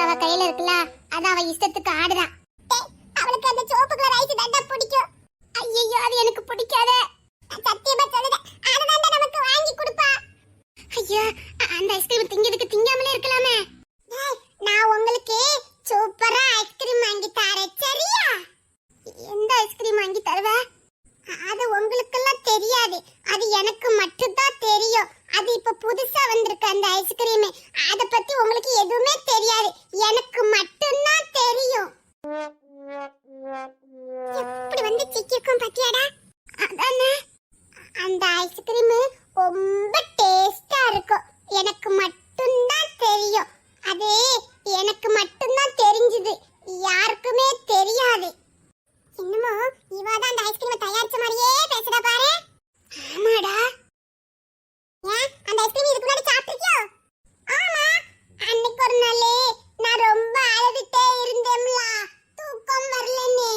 அவ கையில இருக்குல்ல, அத அவ இஷ்டத்துக்கு ஆடுறான். அவளுக்கு அந்த சிவப்பு கலர் ஐஸ் தான் பிடிக்கும். ஐயோ அது எனக்கு பிடிக்காதே. சத்தியமா சொல்லுறேன், அதுதான் நமக்கு வாங்கி கொடுப்பா. ஐயா அந்த ஐஸ்கிரீம் திங்கிறதுக்கு திங்காமலே இருக்கலாமே. நான் உங்களுக்கு சூப்பரா ஐஸ்கிரீம் வாங்கி தரேன், சரியா? எந்த ஐஸ்கிரீம் வாங்கி தருவ? அது உங்களுக்கெல்லாம் தெரியாது, அது எனக்கு மட்டும்தான் தெரியும். அது இப்ப புதுசா வந்திருக்கு அந்த ஐஸ்கிரீம். அத பத்தி உங்களுக்கு எதுவுமே தெரியாது, எனக்கு மட்டும்தான் தெரியும். எப்படி வந்து சிக்கிக்கும் பத்தியாடா? அதானே, அந்த ஐஸ்கிரீம் ரொம்ப டேஸ்டா இருக்கும், எனக்கு மட்டும்தான் தெரியும். அது எனக்கு மட்டும்தான் தெரிஞ்சது, யாருக்குமே தெரியாது. என்னமோ இவாதான் அந்த ஐஸ்கிரீமை தயாரிச்ச மாதிரியே பேசுறா பாரு. ஆமாடா. ஏன் அந்த ஐஸ்கிரீம் இதுக்கு முன்னாடி சாப்பிட்டிருக்கியோ? ஆமா, அன்னைக்கு ஒரு நாள் நான் ரொம்ப அழுதுட்டே இருந்தேன்ல, தூக்கம் வரலன்னு.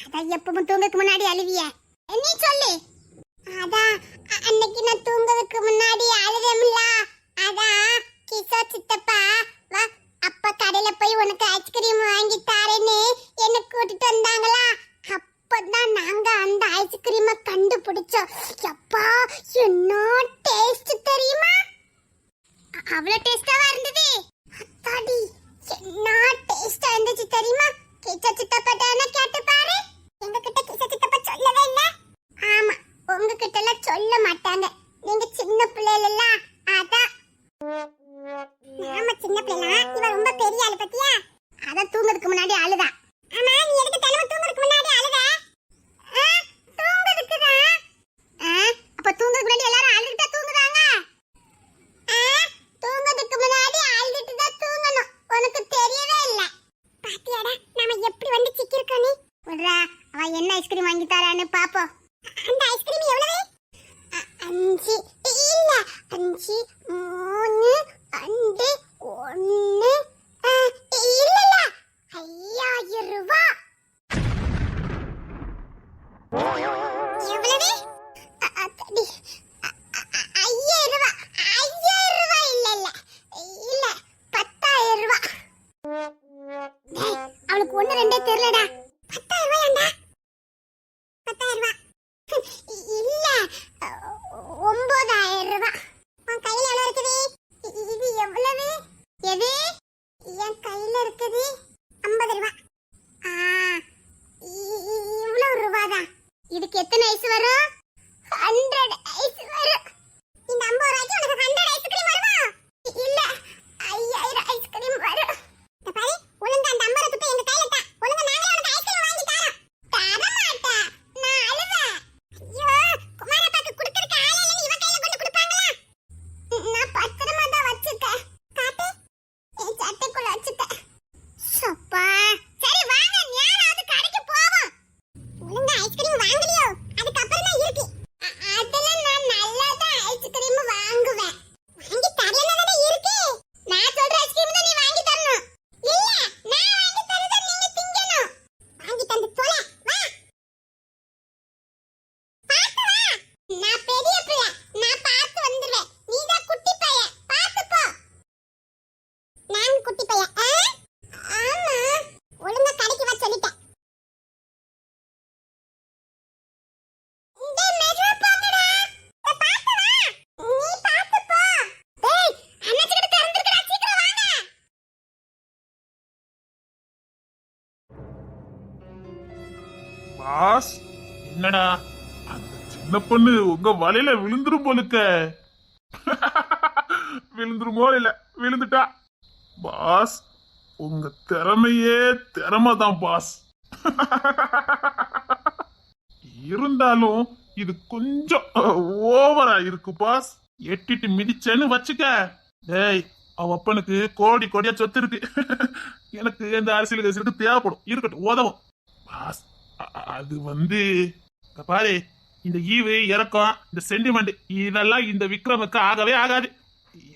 அதான் எப்பவும் தூங்கறதுக்கு முன்னாடி அழுவிய, நீ சொல்லு. அதான் அன்னைக்கு நான் தூங்கறதுக்கு முன்னாடி அழுதேன்ல, அதான் கிஷோ சித்தப்பா வா அப்பா கடையில போய் உனக்கு ஐஸ்கிரீம் வாங்கி தரேன்னு என்ன கூட்டிட்டு வந்தாங்களா. அப்பதான் நாங்க அந்த ஐஸ்கிரீமை கண்டுபிடிச்சோம். அப்பா என்ன டேஸ்ட் தெரியுமா? அவ்வளவு டேஸ்டாவா இருந்தது. அத்தாடி என்ன டேஸ்டா இருந்துச்சு தெரியுமா? கிச்ச சித்தப்பா என்ன கேட்டு பாரு. எங்க கிட்ட கிச்ச சித்தப்பா சொல்லவே இல்ல. ஆமா, உங்ககிட்ட எல்லாம் சொல்ல மாட்டாங்க, நீங்க சின்ன பிள்ளைல. அதான் நாம சின்ன பிள்ளைல, இவ ரொம்ப பெரிய ஆளு பத்தியா. அத தூங்குறதுக்கு முன்னாடி அழுதா. ஆமா, நீ எதுக்கு தினமும் தூங்குறதுக்கு முன்னாடி அழுத? தூங்குறதுக்கு தான். அப்ப தூங்குறதுக்கு முன்னாடி எல்லாரும் அழுதுட்டா தூங்குறாங்க? தூங்குறதுக்கு முன்னாடி அழுதுட்டு தான் தூங்கணும், உனக்கு தெரியவே இல்ல. பாத்தியாடா நாம எப்படி வந்து சிக்கிருக்கோம். நீ விடுறா, அவ என்ன ஐஸ்கிரீம் வாங்கி தரான்னு பாப்போம். அந்த ஐஸ்கிரீம் எவ்வளவு? 5 இல்ல 5 3 2 1 இல்ல இல்ல 5000 ரூபாய். எவ்வளவு? அடி 5000 ரூபாய். 5000 ரூபாய் இல்ல இல்ல இல்ல 10000 ரூபாய். அவளுக்கு ஒண்ணு ரெண்டே தெரியலடா. 10000 ரூபாயாண்டா? 10000 ரூபாய் இல்ல 9000 ரூபாய். உன் கையில எவ்வளவு இருக்குது? இது எவ்வளவு? எது? என் கையில இருக்குது 50 ரூபாய். இவ்வளவு ரூபாதான். இதுக்கு எத்தனை ஐஸ் வரும்? 100 ஐஸ் வரும். இந்த 50 ரூபாய்க்கு உனக்கு 100 ஐஸ்கிரீம் வருமா? இல்ல 5000 ஐஸ்கிரீம் வரும். இந்த பாரு, ஒழுங்கா அந்த 50 ரூபாய் எங்க கையில தா. ஒழுங்கா நாங்களே உனக்கு ஐஸ்கிரீம் வாங்கி தரோம். தர மாட்டேன், நான் அழுவேன். ஐயோ, குமாரப்பாக்கு குடுக்கறதுக்கு ஆளே இல்லன்னு இவ கையில கொண்டு கொடுப்பாங்களா? நான் பத்திரமா தான் வச்சிருக்கேன். காட்டு, என் சட்டைக்குள்ள வச்சிருக்கேன். சப்பா, சரி வாங்க, ஞானாவது கடைக்கு போவோம். ஒழுங்கா ஐஸ்கிரீம் வாங்கலையோ, அதுக்கப்புறம் தான் இருக்கு. அதெல்லாம் நான் நல்லா தான் ஐஸ்கிரீம் வாங்குவேன். வாங்கி தரலன்னா தானே இருக்கு. நான் சொல்ற ஐஸ்கிரீம் தான் நீ வாங்கி தரணும். இல்ல, நான் வாங்கி தரத நீங்க திங்கணும். வாங்கி தந்து தொலை, வா. பாத்து வா. நான் பெரிய பிள்ளை, நான் பாத்து வந்துருவேன். நீ தான் குட்டி பையன், பாத்து போ. நான் குட்டி பையன். ஆமா, ஒழுங்கா கடைக்கு வா சொல்லிட்டேன். டேய் மெதுவா போங்கடா. பாத்து வா. நீ பாத்து போ. டேய் அண்ணாச்சி கிட்ட திறந்திருக்கடா, சீக்கிரம் வாங்க. பாஸ், என்னடா அந்த சின்ன பொண்ணு உங்க வலையில விழுந்துரும் போலுக்க. விழுந்துருமோ இல்ல, விழுந்துட்டா. பாஸ், உங்க திறமையே திறமைதான் பாஸ். இருந்தாலும் இது கொஞ்சம் ஓவரா இருக்கு பாஸ். எட்டிட்டு மிதிச்சேன்னு வச்சுக்க. டேய், அவ அப்பனுக்கு கோடி கோடியா சொத்து இருக்கு. எனக்கு இந்த அரசியல் தேவைப்படும், இருக்கட்டும், உதவும் பாஸ். அது வந்து பாரு, இந்த ஈவு இறக்கம், இந்த சென்டிமெண்ட் இதெல்லாம் இந்த விக்ரமுக்கு ஆகவே ஆகாது.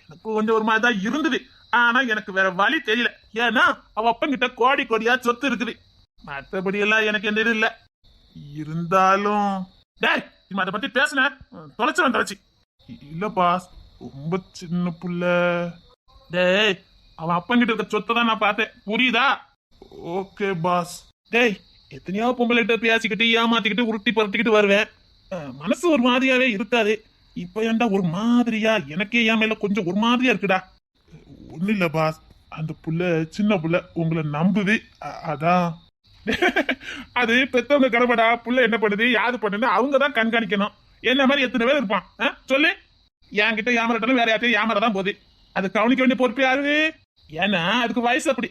எனக்கு கொஞ்சம் ஒரு மாதிரி தான் இருந்தது, ஆனா எனக்கு வேற வழி தெரியல. ஏன்னா அவ அப்பங்கிட்ட கோடி கோடியா சொத்து இருக்குது. மற்றபடி எல்லாம் எனக்கு எந்த இது இல்ல. இருந்தாலும் டேய், அத பத்தி பேசுன தொலைச்சு. இல்ல பாஸ், ரொம்ப சின்ன புள்ள. டேய், அவன் அப்பங்கிட்ட இருக்க சொத்தை தான் நான் பார்த்தேன், புரியுதா? Okay boss. டேய், எத்தனையோ பொம்பளைகிட்ட பேசிக்கிட்டு ஏமாத்திக்கிட்டு உருட்டி பரட்டிக்கிட்டு வருவேன். மனசு ஒரு மாதிரியாவே இருக்காது. இப்ப ஏன்டா ஒரு மாதிரியா, எனக்கே என் மேல கொஞ்சம் ஒரு மாதிரியா இருக்குடா. ஒண்ணு இல்ல பாஸ், அந்த புள்ள சின்ன புள்ள உங்களை நம்புது, அதான். அது பெத்தவங்க கடமைடா. புள்ள என்ன பண்ணுது யாது பண்ணுது அவங்கதான் கண்காணிக்கணும். என்ன மாதிரி எத்தனை பேர் இருப்பான் சொல்லு. என்கிட்ட ஏமாறட்டாலும் வேற யார்ட்டையும் ஏமாறதான் போகுது. அது கவனிக்க வேண்டிய பொறுப்பு யாரு? ஏன்னா அதுக்கு வயசு அப்படி.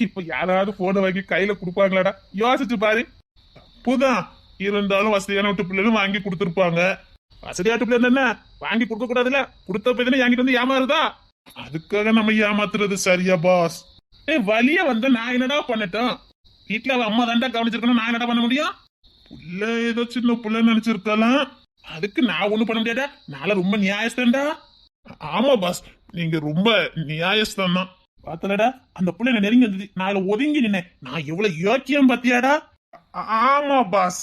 இப்ப யாராவது போனை வாங்கி கையில கொடுப்பாங்களாடா? யோசிச்சு பாரு. புதான் இருந்தாலும் வசதியான விட்டு பிள்ளைகளும் வாங்கி கொடுத்துருப்பாங்க. வசதியாட்டு பிள்ளை என்ன வாங்கி கொடுக்க கூடாதுல்ல? கொடுத்த போய் என்கிட்ட வந்து ஏமாறுதா? அதுக்காக நம்ம ஏமாத்துறது சரியா பாஸ்? வலிய வந்த நான் என்னடா பண்ணட்டும்? வீட்டுல அவ அம்மா தாண்டா கவனிச்சிருக்கணும், நான் என்னடா பண்ண முடியும்? புள்ள ஏதோ சின்ன புள்ள நினைச்சிருக்கலாம், அதுக்கு நான் ஒண்ணும் பண்ண முடியாதா? நாளை ரொம்ப நியாயஸ்தான்டா. ஆமா பாஸ், நீங்க ரொம்ப நியாயஸ்தான் தான். பாத்தலடா அந்த புள்ள என்ன நெருங்கி வந்தது, நான் ஒதுங்கி நின்னேன். நான் எவ்வளவு யோக்கியம் பாத்தியாடா? ஆமா பாஸ்.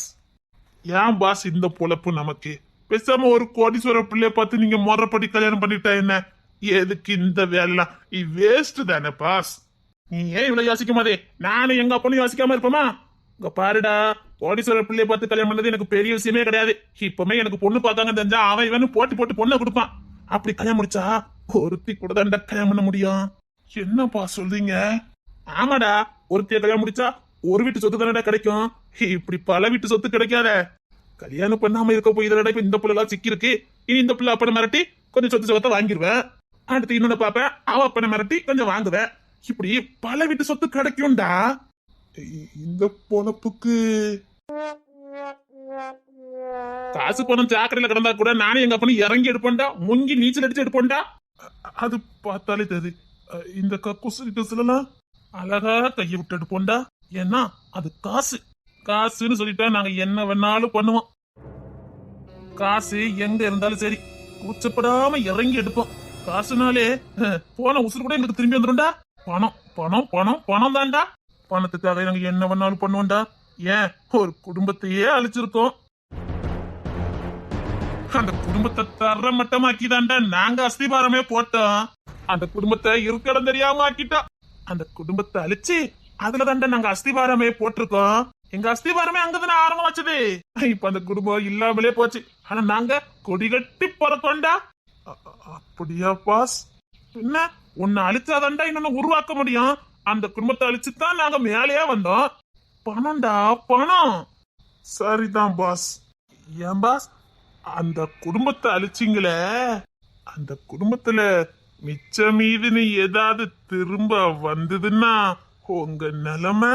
ஏன் பாஸ் இந்த பொழப்பு நமக்கு? பேசாம ஒரு கோடீஸ்வர பிள்ளைய பார்த்து நீங்க முறைப்படி கல்யாணம் பண்ணிட்டா என்ன? எதுக்கு இந்த வேலை? வேஸ்ட் தானே பாஸ். நீ ஏன் இவ்வளவு யோசிக்க மாதே? நானும் எங்க அப்பனும் யோசிக்காம இருப்போமா? இங்க பாருடா, கோடீஸ்வர பிள்ளைய பார்த்து கல்யாணம் பண்ணது எனக்கு பெரிய விஷயமே கிடையாது. இப்பவுமே எனக்கு பொண்ணு பார்த்தாங்க தெரிஞ்சா அவன் இவனு போட்டு போட்டு பொண்ணை கொடுப்பான். அப்படி கல்யாணம் முடிச்சா ஒருத்தி கூட தாண்டா கல்யாணம் பண்ண முடியும். என்னப்பா சொல்றீங்க? ஆமாடா, ஒருத்திய கல்யாணம் முடிச்சா ஒரு வீட்டு சொத்து தானடா கிடைக்கும். இப்படி பல வீட்டு சொத்து கிடைக்காத. கல்யாணம் பண்ணாம இருக்க போய் இதோட இப்ப இந்த பிள்ளை எல்லாம் சிக்கி இருக்கு. இனி இந்த பிள்ளை அப்பனை மிரட்டி கொஞ்சம் சொத்து சொத்தை வாங்கிடுவேன். அடுத்து இன்னொன்னு பாப்பேன், அவ அப்பனை மிரட்டி கொஞ்சம் வாங்குவேன். இப்படி பல வீட்டு சொத்து கிடைக்கும்டா. இந்த பொழப்புக்கு காசு பணம் சாக்கடையில கிடந்தா கூட நானே எங்க அப்பனும் இறங்கி எடுப்பேன்டா, முங்கி நீச்சல் அடிச்சு எடுப்பேன்டா. அது பார்த்தாலே தெரியுது. இந்த கக்குசு எல்லாம் அழகா கையை விட்டு எடுப்போம்டா. ஏன்னா அது காசு. காசுன்னு சொல்லிட்டா நாங்க என்ன வேணாலும் பண்ணுவோம். காசு எங்க இருந்தாலும் சரி கூச்சப்படாம இறங்கி எடுப்போம். காசுனாலே போன உசுறு கூட எங்களுக்கு திரும்பி வந்துடும்டா. பணம் பணம் பணம் பணம் தான்டா. பணத்துக்காக நாங்க என்ன வேணாலும் பண்ணுவோம்டா. ஏன் ஒரு குடும்பத்தையே அழிச்சிருக்கோம். அந்த குடும்பத்தை தர மட்டமாக்கி தான்டா நாங்க அஸ்திபாரமே போட்டோம். அந்த குடும்பத்தை இருக்கடம் தெரியாம ஆக்கிட்டோம். அந்த குடும்பத்தை அழிச்சு அதுல தாண்டா நாங்க அஸ்திபாரமே போட்டிருக்கோம். எங்க அஸ்திபாரமே அங்கதானே ஆரம்பம் வச்சது. இப்ப அந்த குடும்பம் இல்லாமலே போச்சு. ஆனா நாங்க கொடி கட்டி பறக்கோண்டா. அப்படியா பாஸ்? என்ன உன்னை அழிச்சாதான்டா இன்னொன்னு உருவாக்க முடியும். அந்த குடும்பத்தை அழிச்சுதான் நாங்க மேலேயே வந்தோம். பணம்டா பணம். சரிதான் பாஸ். ஏன் பாஸ் அந்த குடும்பத்தை அழிச்சிங்களே, அந்த குடும்பத்துல மிச்ச மீதுன்னு ஏதாவது திரும்ப வந்ததுன்னா உங்க நிலைமை?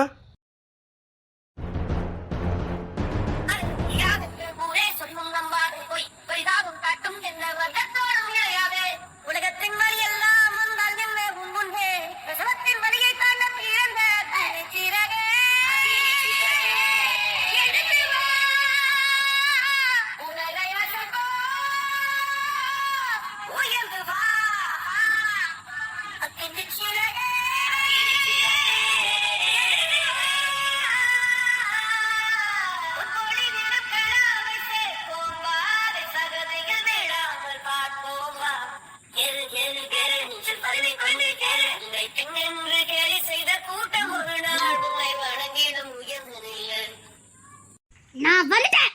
நான் வந்துட்டேன்.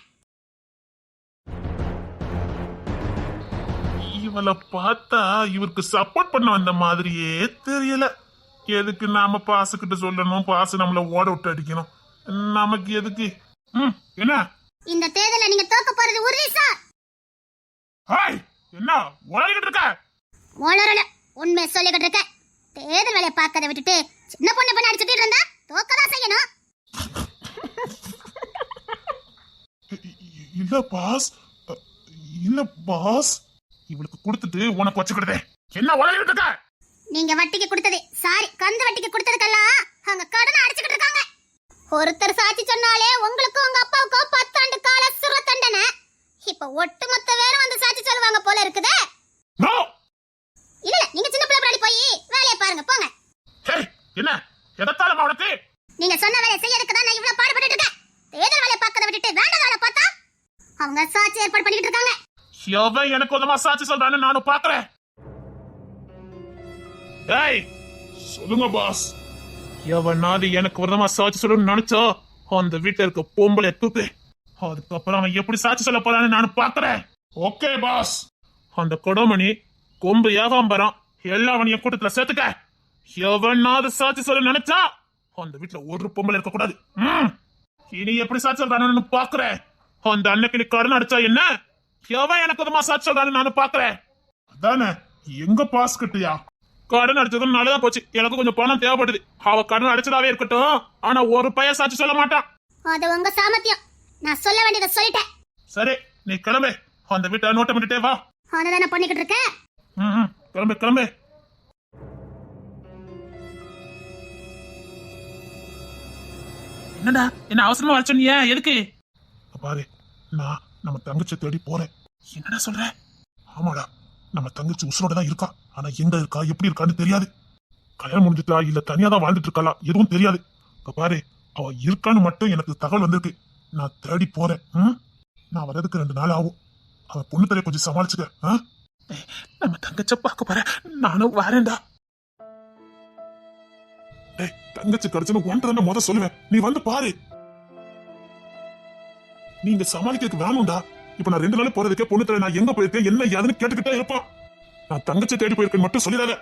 இவளை பார்த்தா இவருக்கு சப்போர்ட் பண்ண வந்த மாதிரியே தெரியல. எதுக்கு நாம பாசுகிட்ட சொல்லணும்? பாசு நம்மள ஓட விட்டு அடிக்கணும். நமக்கு எதுக்கு? என்ன இந்த தேர்தல நீங்க தோக்க போறது உறுதி சார். ஹாய், என்ன உளறிக்கிட்டு இருக்க? உளறல, உண்மை சொல்லிக்கிட்டு இருக்க. தேர்தல் வேலையை பார்க்கறத விட்டுட்டு சின்ன பொண்ணு பண்ண அடிச்சுட்டு இருந்தா தோக்கதான் செய்யணும். இல்ல பாஸ், இல்ல பாஸ். இவளுக்கு கொடுத்துட்டு உனக்கு வச்சுக்கிட்டதே. என்ன உளறிக்கிட்டு இருக்க? நீங்க வட்டிக்கு கொடுத்தது, சாரி கந்து வட்டிக்கு கொடுத்ததுக்கெல்லாம் அவங்க கடனை அடிச்சுக்கிட்டு இருக்காங்க. ஒருத்தர் சாட்சி சொன்னாலே உங்களுக்கு உங்க அப்பாவுக்கு 10 ஆண்டு கால சிறை தண்டனை. இப்ப ஒட்டுமொத்த பேரும் வந்து சாட்சி சொல்லுவாங்க போல இருக்குதே. நோ, இல்ல நீங்க சின்ன பிள்ளை முன்னாடி போய் வேலையை பாருங்க போங்க. என்ன எதத்தால உனக்கு? நீங்க சொன்ன வேலையை செய்யறதுக்கு தான் நான் இவ்வளவு பாடுபட்டு இருக்கேன். தேர்தல் வேலையை பார்க்கறத விட்டுட்டு வேண்டாம் வேலை பார்த்தா அவங்க சாட்சி ஏற்பாடு பண்ணிட்டு இருக்காங்க. எவன் எனக்கு ஒரு சாட்சி சொல்றான்னு நானும் பாக்குறேன். ஏய், சொல்லுங்க பாஸ். எவனாவது எனக்கு விரதமா சாட்சி சொல்லணும்னு நினைச்சோ அந்த வீட்டுல இருக்க பொம்பளை தூக்கு. அதுக்கப்புறம் அவன் எப்படி சாட்சி சொல்ல போறான்னு நான் பாக்குறேன். Okay boss. அந்த கொடமணி கொம்பு ஏகாம்பரம் எல்லாவனையும் என் கூட்டத்துல சேர்த்துக்க. எவனாவது சாட்சி சொல்ல நினைச்சா அந்த வீட்டுல ஒரு பொம்பளை இருக்க கூடாது. இனி எப்படி சாட்சி சொல்றானு பாக்குறேன். அந்த அன்னைக்கு நீ கடன் அடிச்சா என்ன, எவன் எனக்கு விதமா சாட்சி சொல்றான்னு நானும் பாக்குறேன். அதானே எங்க பாஸ் கிட்டயா? கடன் அடிச்சதும் நல்லதா போச்சு. எனக்கு கொஞ்சம் பணம் தேவைப்படுது. அவ கடன் அடிச்சதாவே இருக்கட்டும், ஆனா ஒரு பையன் சாட்சி சொல்ல மாட்டான். அது உங்க சாமர்த்தியம். நான் சொல்ல வேண்டியதை சொல்லிட்டேன். சரி, நீ கிளம்பு. அந்த வீட்டை நோட்ட பண்ணிட்டே வா. அதான் நான் பண்ணிக்கிட்டு இருக்கேன். கிளம்பு கிளம்பு. என்னடா என்ன அவசரமா வர சொன்னியா? எதுக்கு? பாரு, நான் நம்ம தங்கச்சி தேடி போறேன். என்னடா சொல்ற? ஆமாடா, நம்ம தங்கச்சி உசுரோட தான் இருக்கா. ஆனா எங்க இருக்கா, எப்படி இருக்கான்னு தெரியாது. கல்யாணம் முடிஞ்சுட்டா இல்ல தனியா தான் வாழ்ந்துட்டு இருக்காளா எதுவும் தெரியாது. பாரு, அவ இருக்கான்னு மட்டும் எனக்கு தகவல் வந்திருக்கு. நான் தேடி போறேன். நான் வர்றதுக்கு 2 நாள் ஆகும். அவ பொண்ணு தரைய கொஞ்சம் சமாளிச்சுக்க. நம்ம தங்கச்ச பார்க்க போற, நானும் வரேன்டா. டேய், தங்கச்சி கிடைச்சுன்னு ஒன்றரை முத சொல்லுவேன். நீ வந்து பாரு. நீங்க சமாளிக்க வேணும்டா. இப்ப நான் 2 நாள் போறதுக்கே பொண்ணு தர நான் எங்க போயிருக்கேன் என்ன ஏதுன்னு கேட்டுக்கிட்டே இருப்பான். நான் தங்கச்சி தேடி போயிருக்கேன் மட்டும் சொல்லிடாத.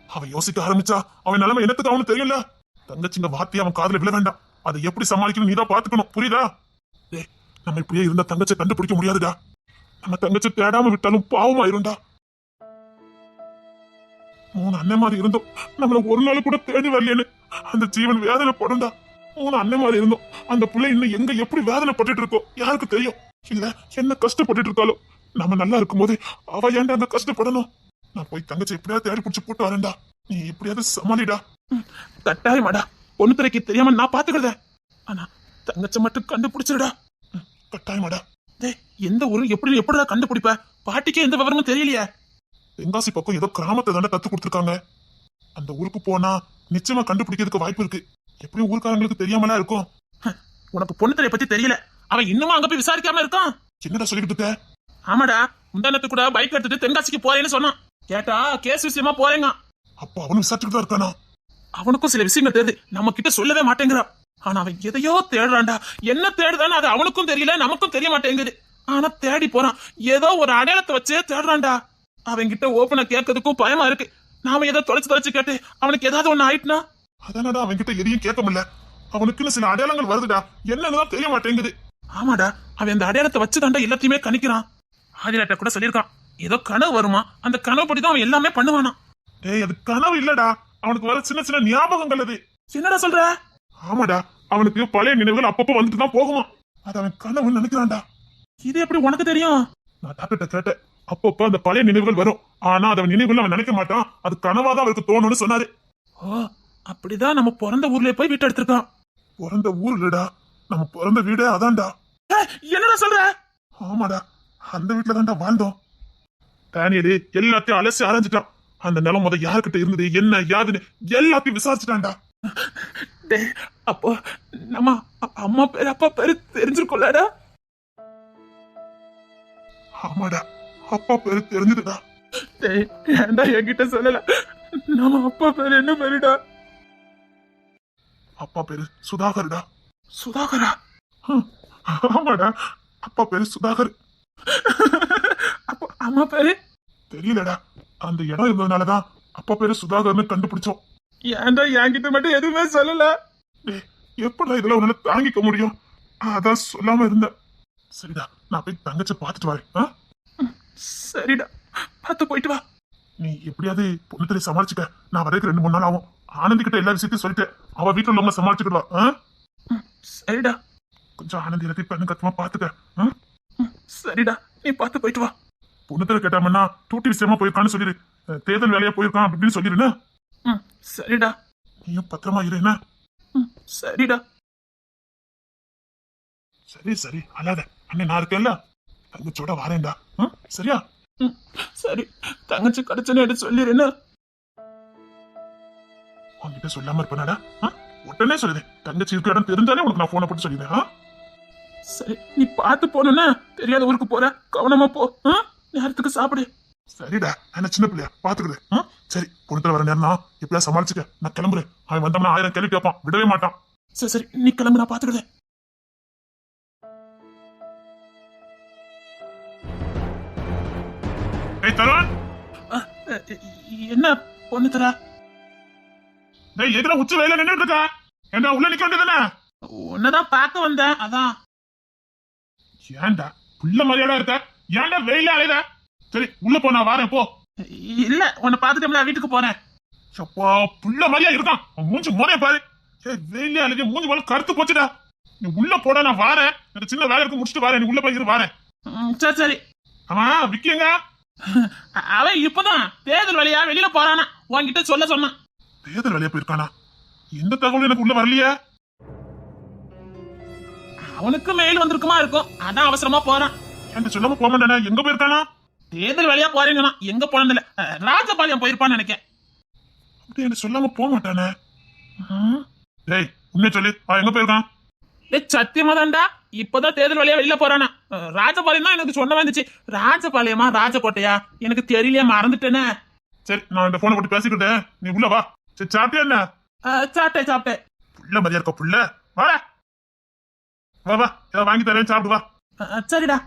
அவன் யோசிக்க ஆரம்பிச்சா அவன் நிலைமை என்னத்துக்கு அவனு தெரியல. தங்கச்சிங்க வார்த்தையை அவன் காதுல விழ வேண்டாம். அதை எப்படி சமாளிக்கணும் நீதான் பாத்துக்கணும். புரியுதா? டேய், நம்ம இப்படியே இருந்தா தங்கச்சி கண்டுபிடிக்க முடியாதுடா. நம்ம தங்கச்சி தேடாம விட்டாலும் பாவமாயிரும்டா. 3 அண்ணன் மாதிரி இருந்தோம். நம்மள ஒரு நாள் கூட தேடி வரலன்னு அந்த ஜீவன் வேதனை படும்டா. 3 அண்ணன் மாதிரி இருந்தோம். அந்த பிள்ளை இன்னும் எங்க எப்படி வேதனை பட்டுட்டு இருக்கோம் யாருக்கு தெரியும்? இல்ல என்ன கஷ்டப்பட்டுட்டு இருக்காளோ. நம்ம நல்லா இருக்கும் போது அவ ஏன்டா அந்த கஷ்டப்படணும்? நான் போய் தங்கச்சி எப்படியாவது தேடி பிடிச்சு போட்டு வரேன்டா. நீ எப்படியாவது சமாளிடா. கட்டாயமாடா. பொண்ணு துறைக்கு தெரியாம நான் பாத்துக்கிறேன். ஆனா தங்கச்சி மட்டும் கண்டுபிடிச்சிருடா. கட்டாயமாடா. டேய், எந்த ஊரு எப்படிடா கண்டுபிடிப்ப? பாட்டிக்கே எந்த விவரமும் தெரியலையே. தென்காசி பக்கம் ஏதோ கிராமத்தை தானே கத்து கொடுத்துருக்காங்க. அந்த ஊருக்கு போனா நிச்சயமா கண்டுபிடிக்கிறதுக்கு வாய்ப்பு இருக்கு. எப்படியும் ஊருக்காரங்களுக்கு தெரியாமலாம் இருக்கும். உனக்கு பொண்ணு துறையை பத்தி தெரியல. அவன் இன்னும் அங்க போய் விசாரிக்காம இருக்கான். என்னடா சொல்லிட்டு இருக்க? ஆமாடா, முந்தானத்து கூட பைக் எடுத்துட்டு தென்காசிக்கு போறேன்னு சொன்னான். கேட்டா கேஸ் விஷயமா போறேங்க. அப்ப அவனும் விசாரிச்சுட்டு தான் இருக்கானா? அவனுக்கும் சில விஷயங்கள் தெரியுது, நம்ம கிட்ட சொல்லவே மாட்டேங்கிறான். ஆனா அவன் எதையோ தேடுறான்டா. என்ன தேடுதான்னு அது அவனுக்கும் தெரியல, நமக்கும் தெரிய மாட்டேங்குது. ஆனா தேடி போறான். ஏதோ ஒரு அடையாளத்தை வச்சே தேடுறான்டா. அவன் கிட்ட ஓப்பனா கேட்கறதுக்கும் பயமா இருக்கு. நாம ஏதோ தொலைச்சு கேட்டு அவனுக்கு ஏதாவது ஒண்ணு ஆயிட்டுனா? அதனால அவன் கிட்ட எதையும் கேட்க முடியல. அவனுக்குன்னு சில அடையாளங்கள் வருதுடா. என்னன்னுதான் தெரிய மாட்டேங்குது. ஆமாடா, அவன் அந்த அடையாளத்தை வச்சுதான்டா எல்லாத்தையுமே கணிக்கிறான். ஆதிராட்ட கூட சொல்லியிருக்கான், ஏதோ கனவு வருமா, அந்த கனவு படிதான் அவன் எல்லாமே பண்ணுவானா. டேய், அது கனவு இல்லடா, அவனுக்கு வர சின்ன சின்ன ஞாபகங்கள். அது என்னடா சொல்ற? ஆமாடா, அவனுக்கு பழைய நினைவுகள் அப்பப்போ வந்துட்டு தான் போகுமா. அது அவன் கனவுன்னு நினைக்கிறான்டா. இது எப்படி உனக்கு தெரியும்? நான் டாக்டர்கிட்ட கேட்டேன். அப்பப்போ அந்த பழைய நினைவுகள் வரும். ஆனா அதை நினைவுகள் அவன் நினைக்க மாட்டான். அது கனவாதான் அவருக்கு தோணும்னு சொன்னாரு. ஓ, அப்படிதான் நம்ம பிறந்த ஊர்லயே போய் வீட்டு எடுத்திருக்கான். பிறந்த ஊர் இல்லடா, நம்ம பிறந்த வீடே அதான்டா. என்னடா சொல்ற? ஆமாடா, அந்த வீட்டுல தான்டா வாழ்ந்தோம். டேனியலு எல்லாத்தையும் அலசி ஆராய்ஞ்சிட்டான். அந்த நிலம் முத யாருக்கிட்ட இருந்தது என்ன யாருன்னு எல்லாத்தையும் விசாரிச்சுட்டான்டா. அப்போ நம்ம அம்மா பேரு அப்பா பேரு தெரிஞ்சிருக்கோம்லடா? ஆமாடா, அப்பா பேரு தெரிஞ்சதுடா. ஏன்டா என்கிட்ட சொல்லல? நம்ம அப்பா பேரு என்ன பேருடா? அப்பா பேரு சுதாகர்டா. சுதாகரா? ஆமாடா, அப்பா பேரு சுதாகர். அப்பா அம்மா பேரு தெரியலடா. அந்த இடம் இருந்ததுனாலதான் அப்பா பேரு சுதாகர்னு கண்டுபிடிச்சோம். ஏன்டா என்கிட்ட மட்டும் எதுவுமே சொல்லல? எப்படா இதுல உன்னால தாங்கிக்க முடியும்? அதான் சொல்லாம இருந்தேன். சரிடா, நான் போய் தங்கச்சி பாத்துட்டு வரேன். சரிடா, பார்த்து போயிட்டு வா. நீ எப்படியாவது பொண்ணு சமாளிச்சுக்க. நான் வரதுக்கு 2-3 நாள் ஆகும். ஆனந்தி கிட்ட எல்லா விஷயத்தையும் சொல்லிட்டேன். அவ வீட்டுல உள்ளவங்க சமாளிச்சுக்கிடுவா. சரிடா, கொஞ்சம் ஆனந்தி எல்லாத்தையும் பண்ணு கத்தமா பாத்துக்க. சரிடா, நீ பார்த்து போயிட்டு வா. பொண்ணு கேட்டாமன்னா டூட்டி விஷயமா போயிருக்கான்னு சொல்லிடு. தேர்தல் வேலையா போயிருக்கான் அப்படின்னு சொல்லிடுனா? சரிடா, நீயும் பத்திரமா இரு. என்ன? சரிடா. சரி சரி, அல்லாத அண்ணன் நான் இருக்கேன்ல, தங்கச்சோட வரேன்டா. சரியா? சரி, தங்கச்சி கிடைச்சனு சொல்லிடுன்னு உன்கிட்ட சொல்லாம இருப்பேனாடா? உடனே சொல்லுது. தங்கச்சி இருக்க இடம் தெரிஞ்சாலே உனக்கு நான் போனை போட்டு சொல்லிடுறேன். சரி, நீ பார்த்து போனா தெரியாத ஊருக்கு போற, கவனமா போ. நேரத்துக்கு சாப்பிடு. சரிடா, நான் சின்ன பிள்ளையா பாத்துக்குது. சரி, பொண்ணு வர நேரம் எப்படியா சமாளிச்சுக்க. நான் கிளம்புறேன். அவன் வந்தோம்னா 1000 கேள்வி கேட்பான், விடவே மாட்டான். சரி சரி, நீ கிளம்பு, நான் பாத்துக்கிறேன். ஏய் தருண், என்ன பொண்ணு தரா? டேய், எதுல உச்சி வெயில நின்னுட்டு இருக்கா? ஏண்டா உள்ள நிக்க வேண்டியதுதானே? உன்னதான் பார்க்க வந்தேன், அதான். ஏன்டா புள்ள மரியாதை இருக்க? ஏன்டா வெயில அலையுத? சரி உள்ள போ, நான் வாரேன் போ. இல்ல, உன்னை பாத்துட்டு வீட்டுக்கு போறேன். அப்பா, புள்ள மாதிரியா இருக்கான். மூஞ்சி மோனே பாரு. வெயில அலைஞ்சு மூஞ்சி போல கருத்து போச்சுடா. நீ உள்ள போட, நான் வாரேன். எனக்கு சின்ன வேலை இருக்கு, முடிச்சுட்டு வாரேன். நீ உள்ள போய் வாரேன். சரி சரி. ஆமா, விக்கிங்க அவன் இப்பதான் தேர்தல் வழியா வெளியில போறானா, உன்கிட்ட சொல்ல சொன்னான். தேர்தல் வழியா போயிருக்கானா? எந்த தகவலும் எனக்கு உள்ள வரலையே. அவனுக்கு மெயில் வந்திருக்குமா இருக்கும், அதான் அவசரமா போறான். என்கிட்ட சொல்லாம போக மாட்டானே, எங்க போயிருக்கானா? தேர்தல் வழியா போறீங்கன்னா எங்க போனதில்ல, ராஜபாளையம் போயிருப்பான்னு நினைக்கேன். அப்படி என்ன சொல்லாம போக மாட்டானே. டேய், உண்மையை சொல்லி எங்க போயிருக்கான்? சத்தியமா தான்டா, இப்பதான் தேர்தல் வழியா வெளியில போறானா. ராஜபாளையம் தான் எனக்கு சொன்ன வந்துச்சு. ராஜபாளையமா ராஜகோட்டையா எனக்கு தெரியலையா, மறந்துட்டேனே. சரி, நான் இந்த போனை போட்டு பேசிக்கிட்டேன், நீ உள்ள வா. சரி, சாப்பிட்டியா என்ன? சாப்பிட்டேன். புள்ள மரியா இருக்க புள்ள, வா வா, ஏதாவது வாங்கி தரேன், சாப்பிடு வா. சரிடா.